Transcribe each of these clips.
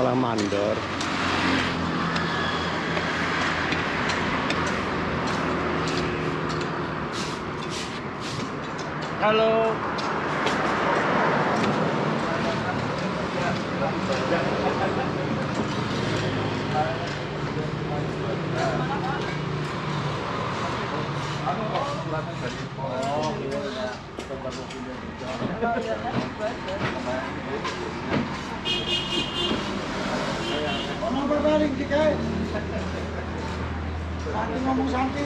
malah mandor. Halo. Ngomong Santi.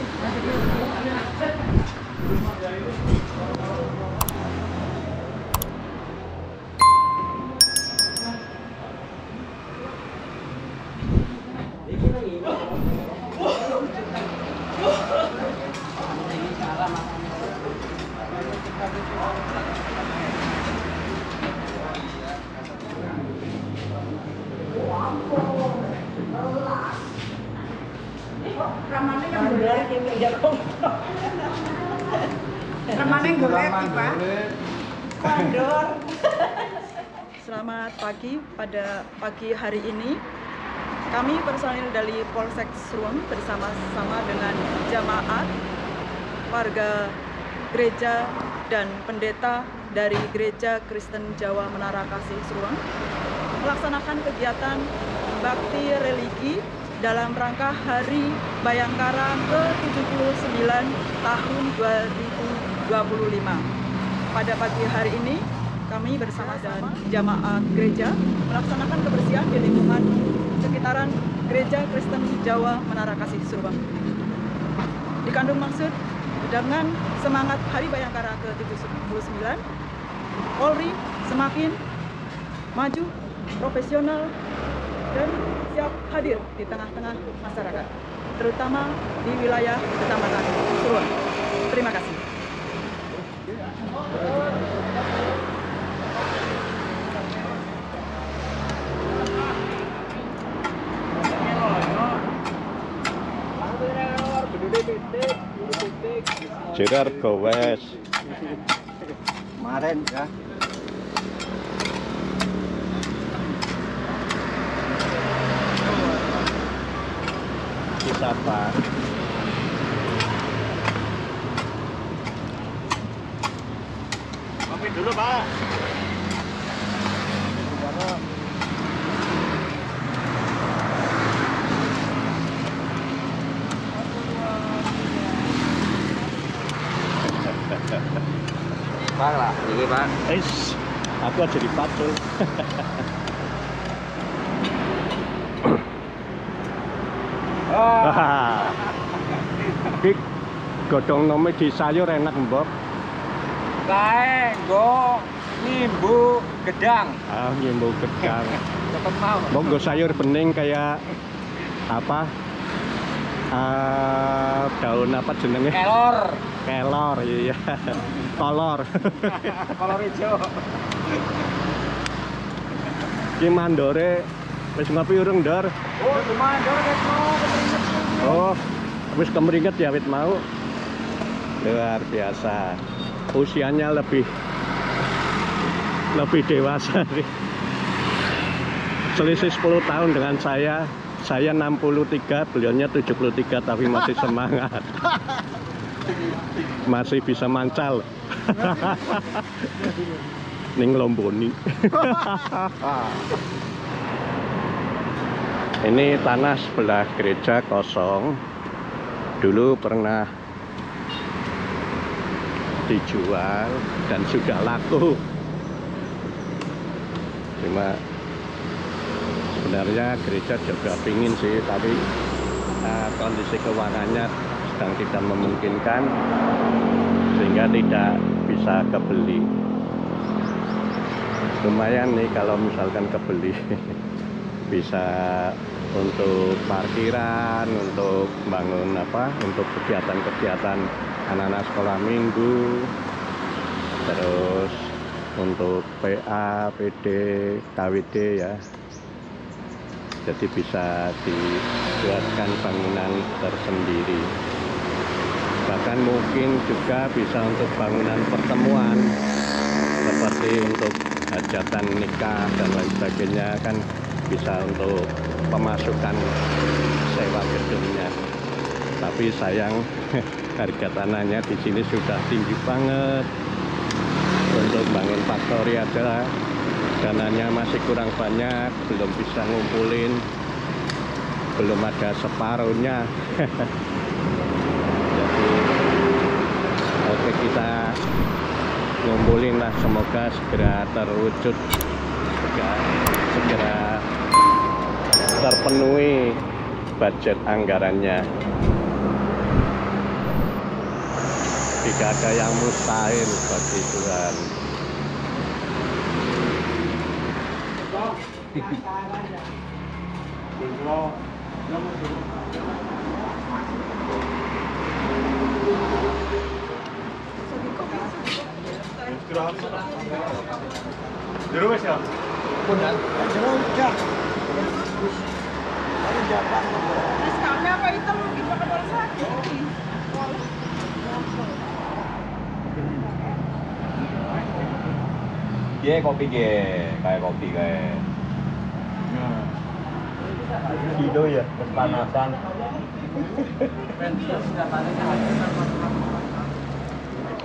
Selamat pagi. Pada pagi hari ini kami personil dari Polsek Srueng bersama-sama dengan jamaat, warga gereja dan pendeta dari Gereja Kristen Jawa Menara Kasih Srueng melaksanakan kegiatan bakti religi dalam rangka Hari Bayangkara ke-79 tahun 2025. Pada pagi hari ini kami bersama dan jamaat gereja melaksanakan kebersihan di lingkungan sekitaran Gereja Kristen Jawa Menara Kasih Srueng. Dikandung maksud dengan semangat Hari Bayangkara ke-79, Polri semakin maju, profesional, dan siap hadir di tengah-tengah masyarakat, terutama di wilayah Kecamatan Srueng. Terima kasih. Jerar gowes. Kemarin ya. Siapa? Kopi dulu, Pak. Pak lah, ini Pak. Aku aja dipacul. Iki godhong nome di sayur enak, Mbok. Kae nggo nimbu gedang. Ah, nyembo gedang. Cepet mau. Mbok nggo sayur bening kayak apa? Daun apa jenenge? Kelor. Kelor, iya. Kolor. Kolor hijau. Ki mandore wis ngopi urung, Ndor? Oh, lumayan dor guys mau keringet. Oh, wis kemeringet ya wit mau. Luar biasa. Usianya lebih dewasa nih. Selisih 10 tahun dengan saya. Saya 63, beliaunya 73 tapi masih semangat. Masih bisa mancal. Ning Lomboni. Ini tanah sebelah gereja kosong. Dulu pernah dijual dan sudah laku. Cuma sebenarnya gereja juga pingin sih, tapi kondisi keuangannya sedang tidak memungkinkan sehingga tidak bisa kebeli. Lumayan nih kalau misalkan kebeli. Bisa untuk parkiran, untuk bangun apa, untuk kegiatan-kegiatan anak-anak sekolah minggu, terus untuk PA, PD, KWD ya. Jadi bisa dibuatkan bangunan tersendiri. Bahkan mungkin juga bisa untuk bangunan pertemuan seperti untuk hajatan nikah dan lain sebagainya, kan bisa untuk pemasukan sewa gedungnya. Tapi sayang harga tanahnya di sini sudah tinggi banget. Untuk bangun factory aja dananya masih kurang banyak, belum bisa ngumpulin, belum ada separuhnya. Jadi oke, kita ngumpulin lah, semoga segera terwujud, segera terpenuhi budget anggarannya. Tidak ada yang mustahil bagi Tuhan. Jeruk ya? Benar. Jeruk udah. Ada Jepang. Terus kami apa hitam kita ke bola sakit. Dia kopi kayak kopi kayak. Kido ya, kepanasan.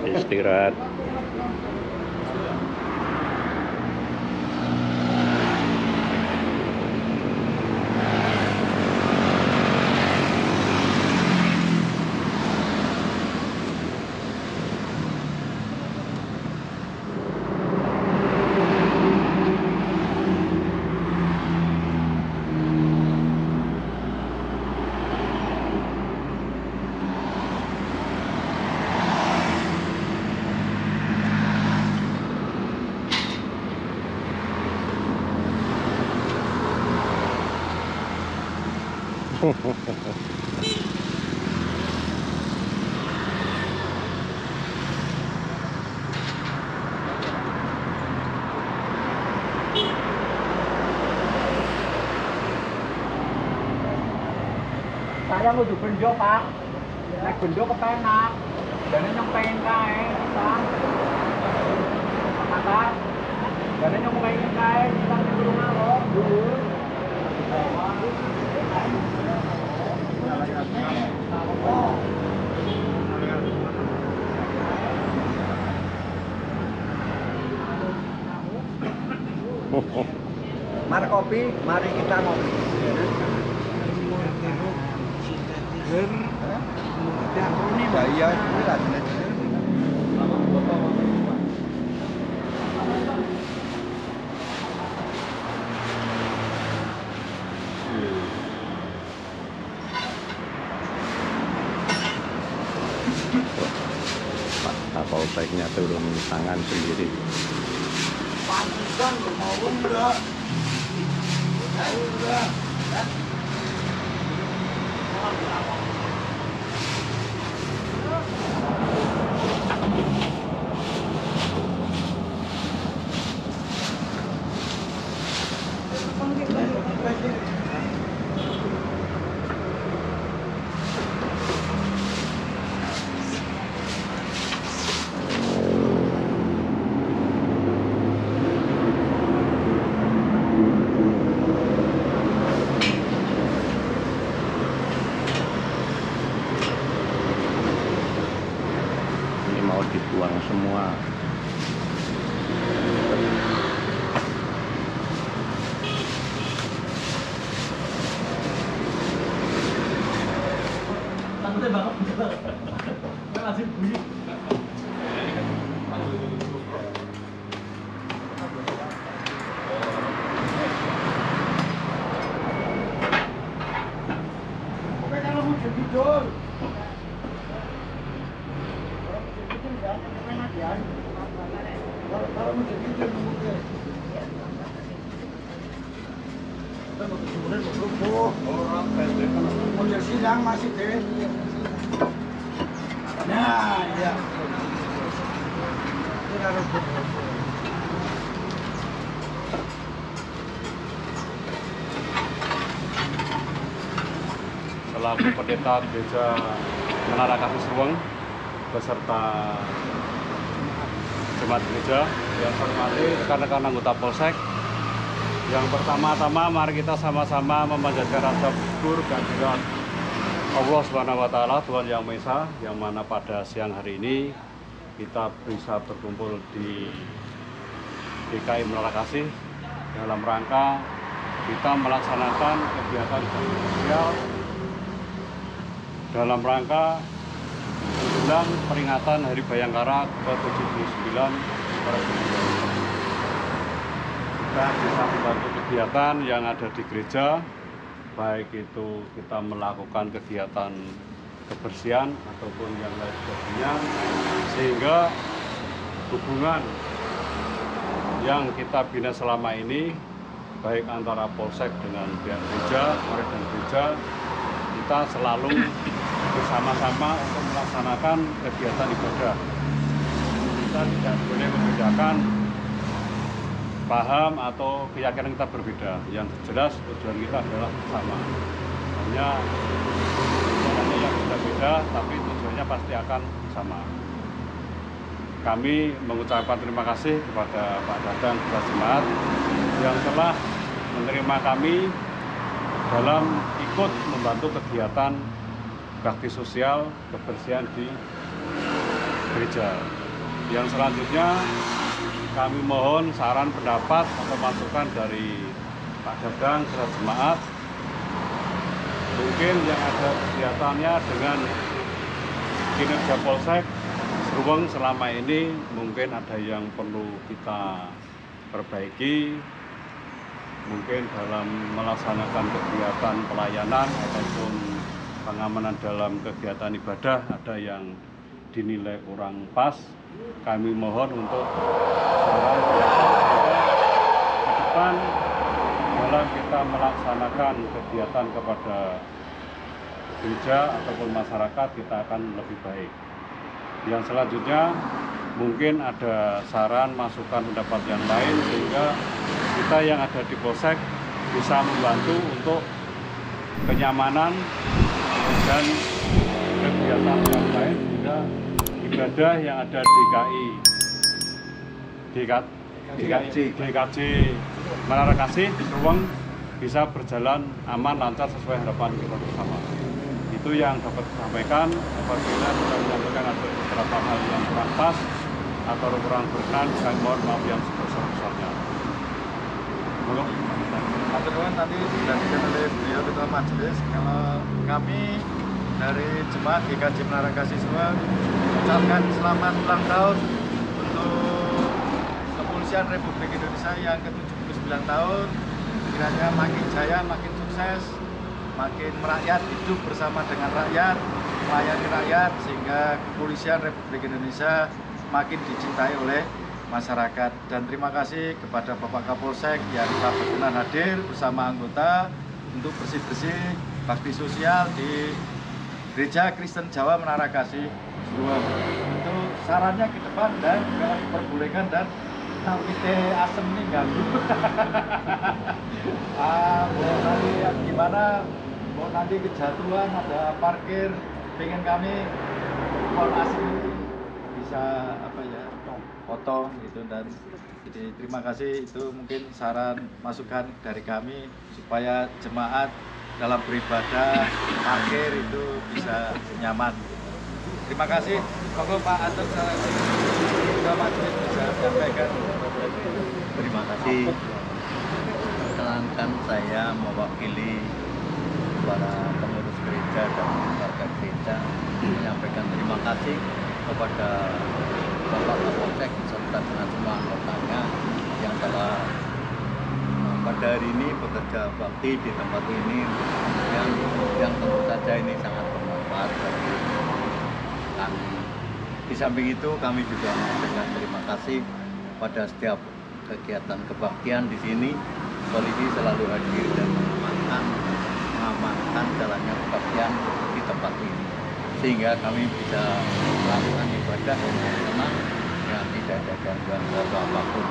Istirahat. Saya mau bendo Pak. Naik bendo kepenak. Dan yang pengen kae, bisa. Kata. Dan yang pengen kae, bisa di rumah loh. Dulu. Mari kopi, mari kita ngopi. Iya, Pak Kapolseknya turun tangan sendiri. Pantesan mau enggak? Udah. Ini mau dibuang semua. Oke, kalau mau jadi dol. Kalau mau jadi dol mungkin. Model sidang masih deh. Nah, ya. Ini harus selaku pendeta gereja Menara Kasih Seruang beserta jemaat gereja yang hormati rekan-rekan anggota Polsek, Yang pertama-tama mari kita sama-sama memanjatkan rasa syukur kehadirat Allah Subhanahu wa taala, Tuhan Yang Maha Esa, yang mana pada siang hari ini kita bisa berkumpul di DKI Menara Kasih dalam rangka kita melaksanakan kegiatan sosial dalam rangka menjelang peringatan Hari Bayangkara ke-79 Republik Indonesia. Kita bisa membantu kegiatan yang ada di gereja, baik itu kita melakukan kegiatan kebersihan ataupun yang lain sebagainya, sehingga hubungan yang kita bina selama ini, baik antara Polsek dengan pihak gereja, murid dan gereja, kita selalu bersama-sama untuk melaksanakan kegiatan ibadah. Kita tidak boleh membedakan paham atau keyakinan kita berbeda. Yang jelas tujuan kita adalah sama. Hanya tujuannya yang beda-beda, tapi tujuannya pasti akan sama. Kami mengucapkan terima kasih kepada Pak Dadang Ketua Jemaat yang telah menerima kami dalam ikut membantu kegiatan bakti sosial kebersihan di gereja. Yang selanjutnya kami mohon saran pendapat atau masukan dari Pak Dadang Ketua Jemaat. Mungkin yang ada kegiatannya dengan kinerja Polsek Seruweng selama ini mungkin ada yang perlu kita perbaiki, mungkin dalam melaksanakan kegiatan pelayanan ataupun pengamanan dalam kegiatan ibadah ada yang dinilai kurang pas. Kami mohon untuk saran ke depan dalam kita melaksanakan kegiatan kepada gereja ataupun masyarakat kita akan lebih baik. Yang selanjutnya mungkin ada saran, masukan, pendapat yang lain sehingga kita yang ada di Polsek bisa membantu untuk kenyamanan dan kegiatan yang lain sehingga ibadah yang ada di DKJ Menara Kasih Seruweng bisa berjalan aman, lancar sesuai harapan kita bersama. Itu yang dapat disampaikan. Apabila kita menyampaikan ada beberapa hal yang kurang pas atau kurang berkenan, saya mohon maaf yang sebesar-besarnya. Matur nuwun tadi dijelaskan oleh beliau Ketua Majelis. Kalau kami dari Jemaat GKJ Menara Kasih Seruweng mengucapkan selamat ulang tahun untuk Kepolisian Republik Indonesia yang ke-79 tahun. Kiranya makin jaya, makin sukses, makin merakyat, hidup bersama dengan rakyat, melayani rakyat, sehingga Kepolisian Republik Indonesia makin dicintai oleh masyarakat. Dan terima kasih kepada Bapak Kapolsek yang telah berkenan hadir bersama anggota untuk bersih-bersih bakti sosial di Gereja Kristen Jawa Menara Kasih Seruweng. Itu sarannya ke depan dan juga diperbolehkan dan kita asem nih ganggu. Mau nanti gimana? Mau nanti kejatuhan ada parkir, pengen kami pohon asli bisa apa ya potong gitu. Dan jadi terima kasih, itu mungkin saran masukan dari kami supaya jemaat dalam beribadah parkir itu bisa nyaman. Terima kasih. Monggo Pak Anton Ketua Majelis bisa menyampaikan. Terima kasih. Perkenankan saya mewakili para pengurus gereja dan warga gereja menyampaikan terima kasih kepada Bapak Kapolsek serta dengan semua anggotanya yang telah pada hari ini bekerja bakti di tempat ini yang tentu saja ini sangat bermanfaat bagi kami. Di samping itu kami juga menyampaikan terima kasih pada setiap kegiatan kebaktian di sini. Polisi selalu hadir dan mengamankan jalannya kebaktian di tempat ini, sehingga kami bisa melakukan ibadah dengan tenang, yang tidak ada gangguan apapun.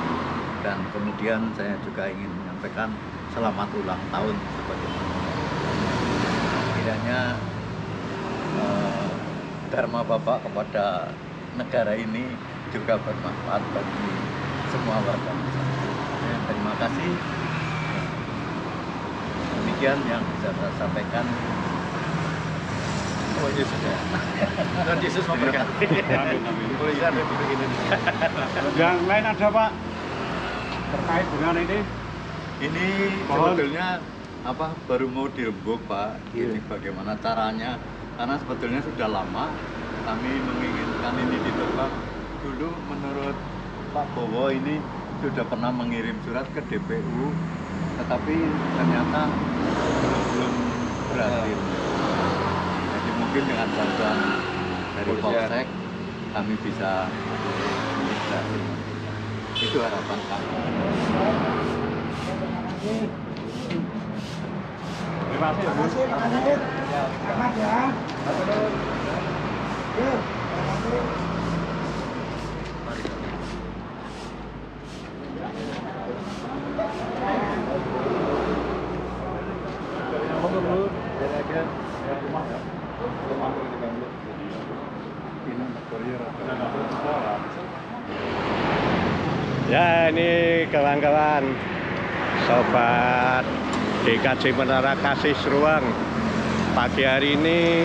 Dan kemudian saya juga ingin menyampaikan selamat ulang tahun sebagaimana kiranya dharma Bapak kepada negara ini juga bermanfaat bagi semua warga masyarakat. Terima kasih. demikian yang bisa saya sampaikan. Oh Yesus ya. Tuhan Yesus memberkati. Amin, amin. Kepolisian Republik Indonesia. Yang lain ada Pak terkait dengan ini? Ini Mohon. sebetulnya baru mau dirembuk Pak. Ini bagaimana caranya? Karena sebetulnya sudah lama kami menginginkan ini ditebak. Dulu menurut Pak Bowo ini sudah pernah mengirim surat ke DPU, tetapi ternyata belum berhasil. Jadi mungkin dengan bantuan dari Polsek kami bisa berhasil. Itu harapan kami. Terima kasih. Terima kasih Pak Kanit. Selamat ya. Yuk, terima kasih. Ya, ini kawan-kawan sobat GKJ Menara Kasih Seruang. Pagi hari ini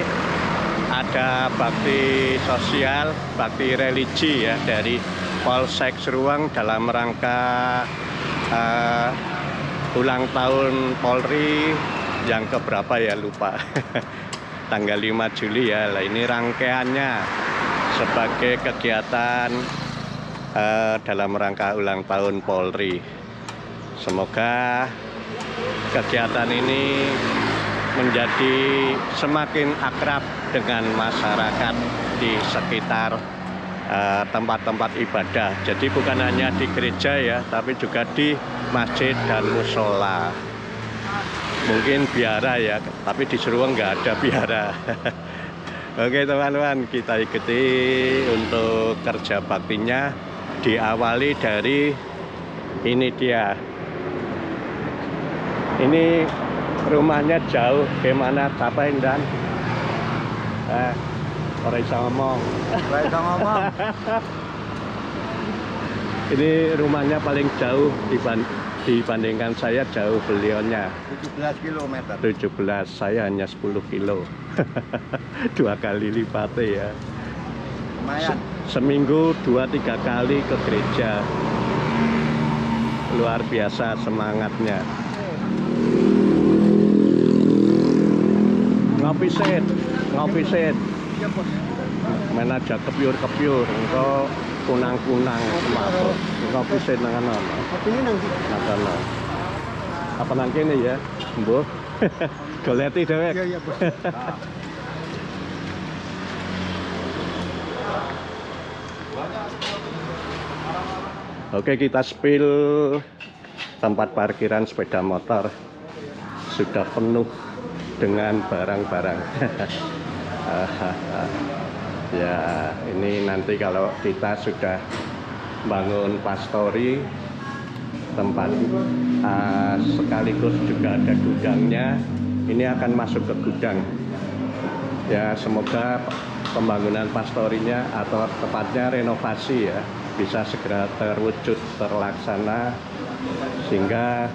ada bakti sosial, bakti religi ya dari Polsek Seruang dalam rangka ulang tahun Polri yang keberapa ya lupa. Tanggal 5 Juli ya. Lah ini rangkaiannya sebagai kegiatan dalam rangka ulang tahun Polri. Semoga kegiatan ini menjadi semakin akrab dengan masyarakat di sekitar tempat-tempat ibadah. Jadi bukan hanya di gereja ya, tapi juga di masjid dan musola. Mungkin biara ya, tapi di Seruang nggak ada biara. Oke teman-teman, kita ikuti untuk kerja baktinya. Diawali dari ini dia. Ini rumahnya jauh, gimana capain dan? Orang bisa ngomong. Ini rumahnya paling jauh dibandingkan saya jauh beliaunya. 17 km. 17, saya hanya 10 kilo. 2 kali lipatnya ya. Lumayan. Seminggu 2-3 kali ke gereja. Luar biasa semangatnya. Ngopi set. Main aja kepiur-kepiur, engko kunang-kunang semaput. Ngopi set nang ana. Kopinya nang ndi? Nah, apa nang kene ya, Mbah? Goleti dhewek. Iya, Bos. Oke, kita spill tempat parkiran sepeda motor sudah penuh dengan barang-barang. Ya, ini nanti kalau kita sudah bangun pastori, tempat sekaligus juga ada gudangnya, ini akan masuk ke gudang. Ya, semoga pembangunan pastorinya atau tepatnya renovasi ya bisa segera terwujud, terlaksana, sehingga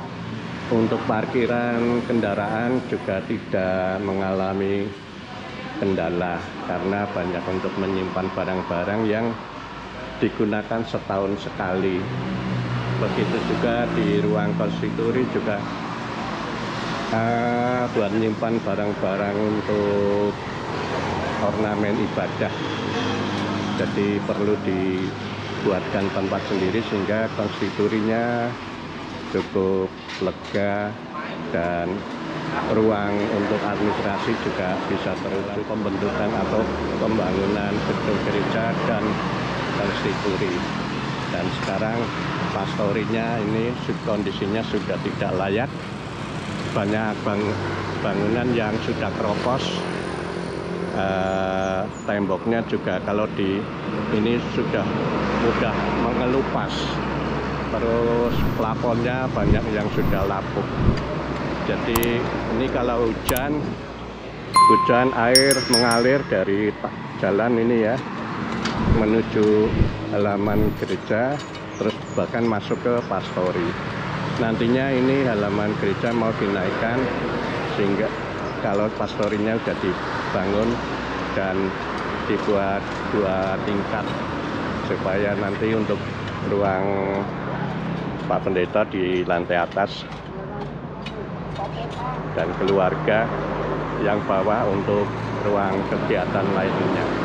untuk parkiran kendaraan juga tidak mengalami kendala karena banyak untuk menyimpan barang-barang yang digunakan setahun sekali. Begitu juga di ruang konstituri juga buat menyimpan barang-barang untuk ornamen ibadah. Jadi perlu dibuatkan tempat sendiri sehingga konstiturinya cukup lega dan ruang untuk administrasi juga bisa terulang pembentukan atau pembangunan gedung gereja dan konstituri. Dan sekarang pastorinya ini kondisinya sudah tidak layak, banyak bangunan yang sudah keropos, temboknya juga kalau di ini sudah mudah mengelupas, terus plafonnya banyak yang sudah lapuk. Jadi ini kalau hujan air mengalir dari jalan ini ya menuju halaman gereja, terus bahkan masuk ke pastori. nantinya ini halaman gereja mau dinaikkan sehingga kalau pastorinya sudah dibangun dan dibuat 2 tingkat supaya nanti untuk ruang Pak Pendeta di lantai atas dan keluarga yang bawah untuk ruang kegiatan lainnya.